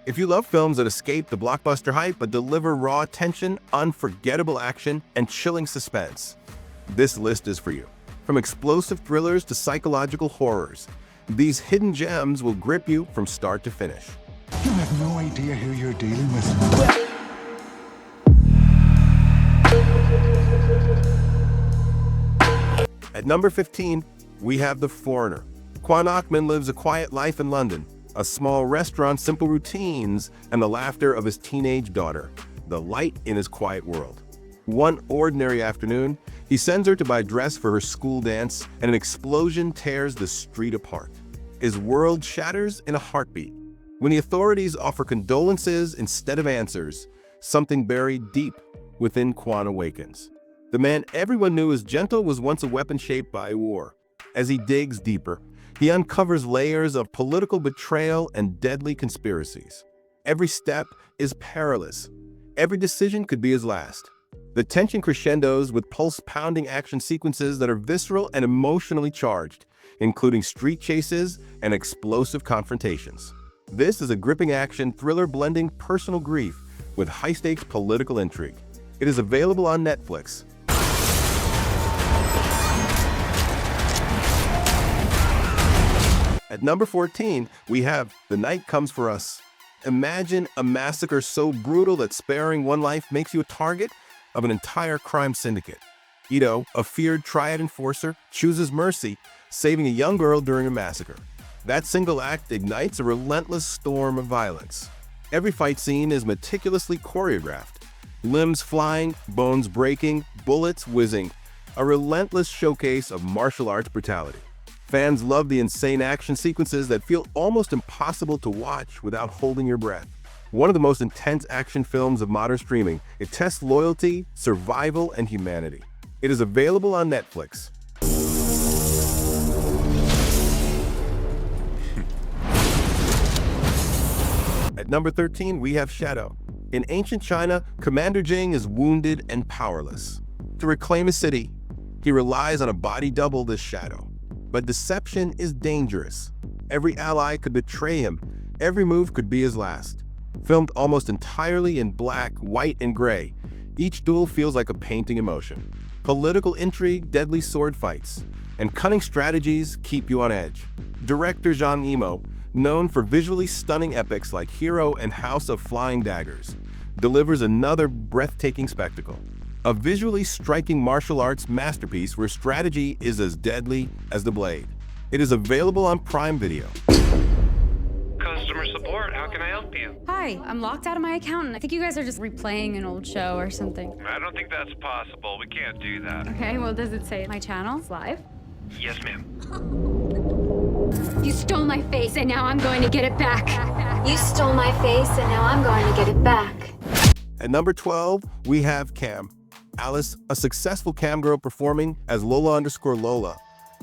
If you love films that escape the blockbuster hype but deliver raw tension, unforgettable action, and chilling suspense, this list is for you. From explosive thrillers to psychological horrors, these hidden gems will grip you from start to finish. You have no idea who you're dealing with. At number 15, we have The Foreigner. Quan Achman lives a quiet life in London, a small restaurant, simple routines, and the laughter of his teenage daughter, the light in his quiet world. One ordinary afternoon, he sends her to buy a dress for her school dance, and an explosion tears the street apart. His world shatters in a heartbeat. When the authorities offer condolences instead of answers, something buried deep within Quan awakens. The man everyone knew as gentle was once a weapon shaped by war. As he digs deeper, he uncovers layers of political betrayal and deadly conspiracies. Every step is perilous. Every decision could be his last. The tension crescendos with pulse-pounding action sequences that are visceral and emotionally charged, including street chases and explosive confrontations. This is a gripping action thriller blending personal grief with high-stakes political intrigue. It is available on Netflix. At number 14, we have The Night Comes for Us. Imagine a massacre so brutal that sparing one life makes you a target of an entire crime syndicate. Ito, a feared triad enforcer, chooses mercy, saving a young girl during a massacre. That single act ignites a relentless storm of violence. Every fight scene is meticulously choreographed. Limbs flying, bones breaking, bullets whizzing. A relentless showcase of martial arts brutality. Fans love the insane action sequences that feel almost impossible to watch without holding your breath. One of the most intense action films of modern streaming, it tests loyalty, survival, and humanity. It is available on Netflix. At number 13, we have Shadow. In ancient China, Commander Jing is wounded and powerless. To reclaim his city, he relies on a body double, the Shadow. But deception is dangerous. Every ally could betray him. Every move could be his last. Filmed almost entirely in black, white, and gray, each duel feels like a painting in motion. Political intrigue, deadly sword fights, and cunning strategies keep you on edge. Director Zhang Yimou, known for visually stunning epics like Hero and House of Flying Daggers, delivers another breathtaking spectacle. A visually striking martial arts masterpiece where strategy is as deadly as the blade. It is available on Prime Video. Customer support, how can I help you? Hi, I'm locked out of my account, and I think you guys are just replaying an old show or something. I don't think that's possible. We can't do that. Okay, well, does it say my channel's live? Yes, ma'am. You stole my face, and now I'm going to get it back. You stole my face, and now I'm going to get it back. At number 12, we have Cam. Alice, a successful cam girl performing as Lola_Lola,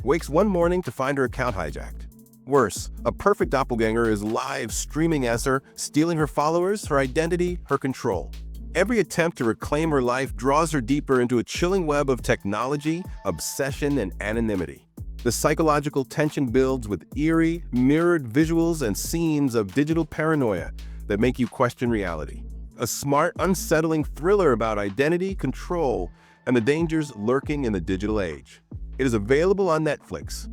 wakes one morning to find her account hijacked. Worse, a perfect doppelganger is live streaming as her, stealing her followers, her identity, her control. Every attempt to reclaim her life draws her deeper into a chilling web of technology, obsession, and anonymity. The psychological tension builds with eerie, mirrored visuals and scenes of digital paranoia that make you question reality. A smart, unsettling thriller about identity, control, and the dangers lurking in the digital age. It is available on Netflix.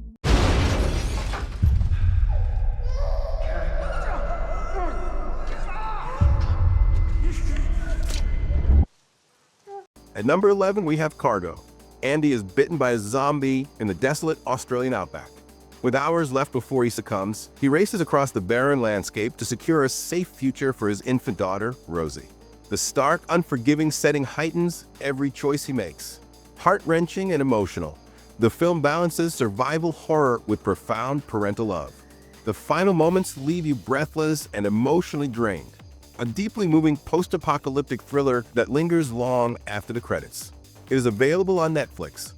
At number 11, we have Cargo. Andy is bitten by a zombie in the desolate Australian outback. With hours left before he succumbs, he races across the barren landscape to secure a safe future for his infant daughter, Rosie. The stark, unforgiving setting heightens every choice he makes. Heart-wrenching and emotional, the film balances survival horror with profound parental love. The final moments leave you breathless and emotionally drained. A deeply moving post-apocalyptic thriller that lingers long after the credits. It is available on Netflix.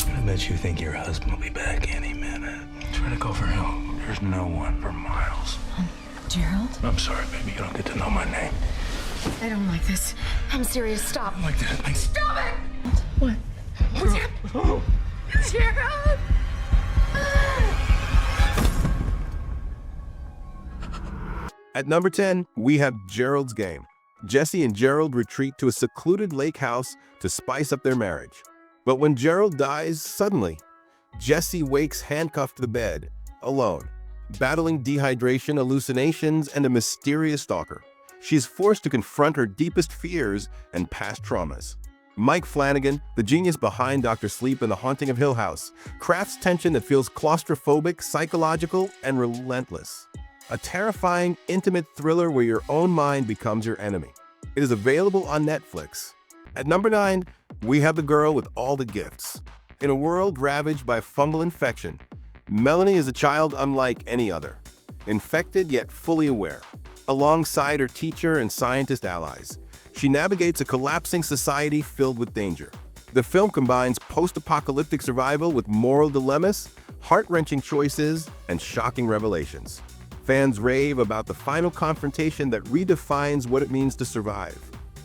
I bet you think your husband will be back any minute. Try to go for him. There's no one for miles. Gerald? I'm sorry, baby. You don't get to know my name. I don't like this. I'm serious. Stop. Like that. Stop it! What? What's happening? Gerald! At number 10, we have Gerald's Game. Jesse and Gerald retreat to a secluded lake house to spice up their marriage. But when Gerald dies suddenly, Jesse wakes handcuffed to the bed, alone, battling dehydration, hallucinations, and a mysterious stalker. She's forced to confront her deepest fears and past traumas. Mike Flanagan, the genius behind Dr. Sleep and The Haunting of Hill House, crafts tension that feels claustrophobic, psychological, and relentless. A terrifying, intimate thriller where your own mind becomes your enemy. It is available on Netflix. At number 9, we have The Girl with All the Gifts. In a world ravaged by fungal infection, Melanie is a child unlike any other, infected yet fully aware. Alongside her teacher and scientist allies, she navigates a collapsing society filled with danger. The film combines post-apocalyptic survival with moral dilemmas, heart-wrenching choices, and shocking revelations. Fans rave about the final confrontation that redefines what it means to survive.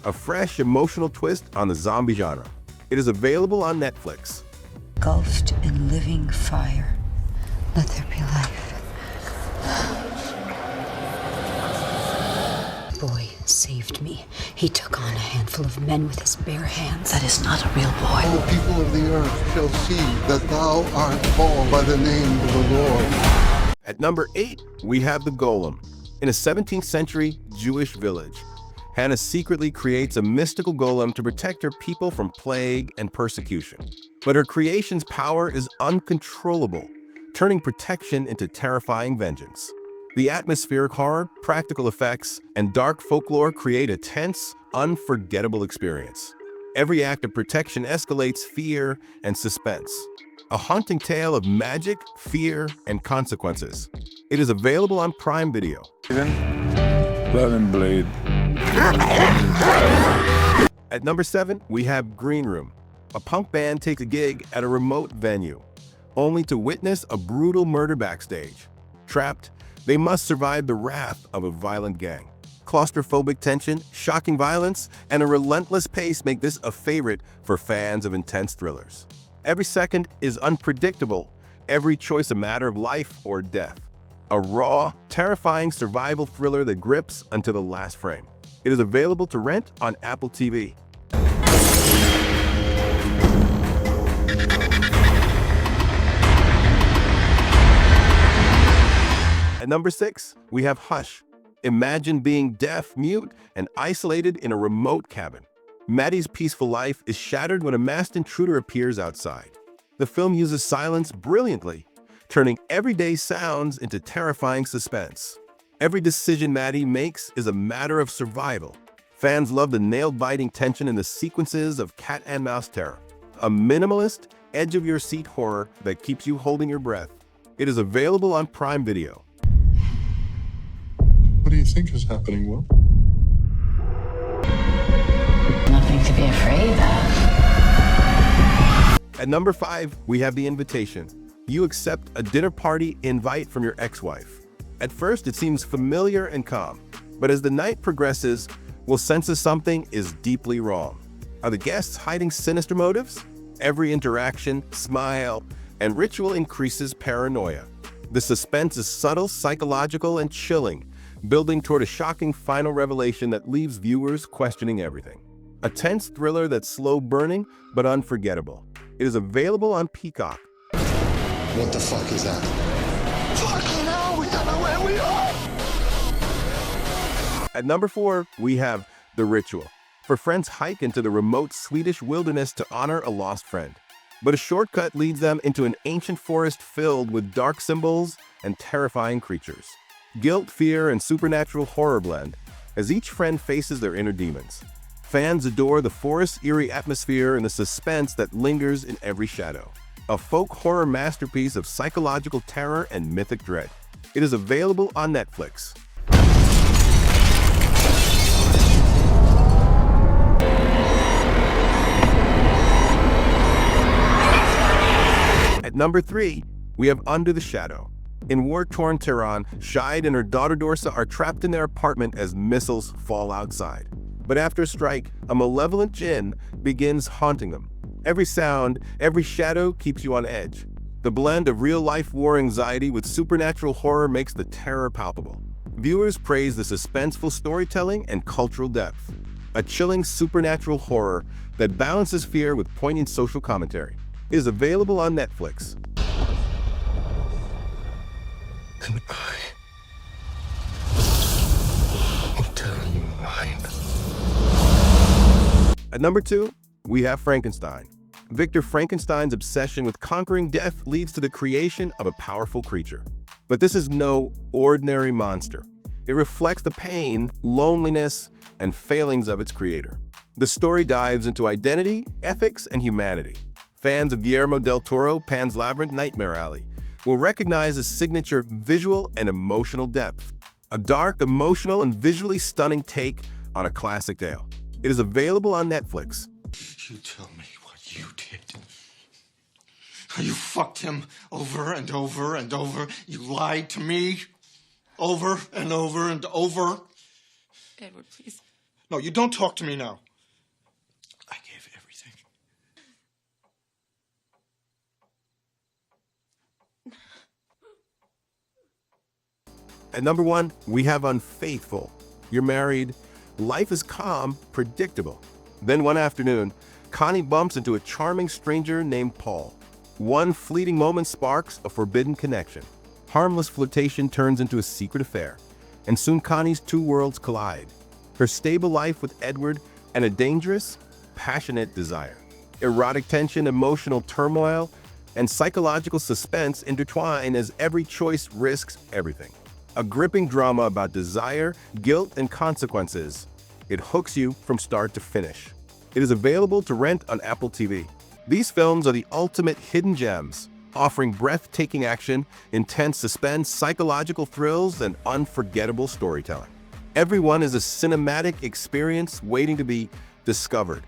A fresh, emotional twist on the zombie genre. It is available on Netflix. Engulfed in living fire, let there be life. Boy saved me. He took on a handful of men with his bare hands. That is not a real boy. All people of the earth shall see that thou art called by the name of the Lord. At number 8, we have the Golem. In a 17th century Jewish village, Hannah secretly creates a mystical golem to protect her people from plague and persecution. But her creation's power is uncontrollable, turning protection into terrifying vengeance. The atmospheric horror, practical effects, and dark folklore create a tense, unforgettable experience. Every act of protection escalates fear and suspense. A haunting tale of magic, fear, and consequences. It is available on Prime Video. Let him bleed. At number 7, we have Green Room. A punk band takes a gig at a remote venue, only to witness a brutal murder backstage. Trapped, they must survive the wrath of a violent gang. Claustrophobic tension, shocking violence, and a relentless pace make this a favorite for fans of intense thrillers. Every second is unpredictable, every choice a matter of life or death. A raw, terrifying survival thriller that grips until the last frame. It is available to rent on Apple TV. At number 6, we have Hush. Imagine being deaf, mute, and isolated in a remote cabin. Maddie's peaceful life is shattered when a masked intruder appears outside. The film uses silence brilliantly, turning everyday sounds into terrifying suspense. Every decision Maddie makes is a matter of survival. Fans love the nail-biting tension in the sequences of cat and mouse terror. A minimalist, edge-of-your-seat horror that keeps you holding your breath. It is available on Prime Video. What do you think is happening, Will? Nothing to be afraid of. At number 5, we have The Invitation. You accept a dinner party invite from your ex-wife. At first, it seems familiar and calm, but as the night progresses, we'll sense that something is deeply wrong. Are the guests hiding sinister motives? Every interaction, smile, and ritual increases paranoia. The suspense is subtle, psychological, and chilling, building toward a shocking final revelation that leaves viewers questioning everything. A tense thriller that's slow-burning but unforgettable. It is available on Peacock. What the fuck is that? Fucking hell, we don't know where we are! At number 4, we have The Ritual. For friends hike into the remote Swedish wilderness to honor a lost friend. But a shortcut leads them into an ancient forest filled with dark symbols and terrifying creatures. Guilt, fear, and supernatural horror blend as each friend faces their inner demons. Fans adore the forest's eerie atmosphere and the suspense that lingers in every shadow. A folk horror masterpiece of psychological terror and mythic dread. It is available on Netflix. At number 3, we have Under the Shadow. In war-torn Tehran, Shahid and her daughter Dorsa are trapped in their apartment as missiles fall outside. But after a strike, a malevolent jinn begins haunting them. Every sound, every shadow keeps you on edge. The blend of real-life war anxiety with supernatural horror makes the terror palpable. Viewers praise the suspenseful storytelling and cultural depth, a chilling supernatural horror that balances fear with poignant social commentary. It is available on Netflix. And I will tell you mine. At number 2, we have Frankenstein. Victor Frankenstein's obsession with conquering death leads to the creation of a powerful creature. But this is no ordinary monster. It reflects the pain, loneliness, and failings of its creator. The story dives into identity, ethics, and humanity. Fans of Guillermo del Toro, Pan's Labyrinth, Nightmare Alley will recognize his signature visual and emotional depth. A dark, emotional, and visually stunning take on a classic tale. It is available on Netflix. You tell me what you did. You fucked him over and over and over. You lied to me over and over and over. Edward, please. No, you don't talk to me now. I gave everything. At number 1, we have Unfaithful. You're married, life is calm, predictable. Then one afternoon, Connie bumps into a charming stranger named Paul. One fleeting moment sparks a forbidden connection. Harmless flirtation turns into a secret affair, and soon Connie's two worlds collide. Her stable life with Edward and a dangerous, passionate desire. Erotic tension, emotional turmoil, and psychological suspense intertwine as every choice risks everything. A gripping drama about desire, guilt, and consequences. It hooks you from start to finish. It is available to rent on Apple TV. These films are the ultimate hidden gems, offering breathtaking action, intense suspense, psychological thrills, and unforgettable storytelling. Every one is a cinematic experience waiting to be discovered.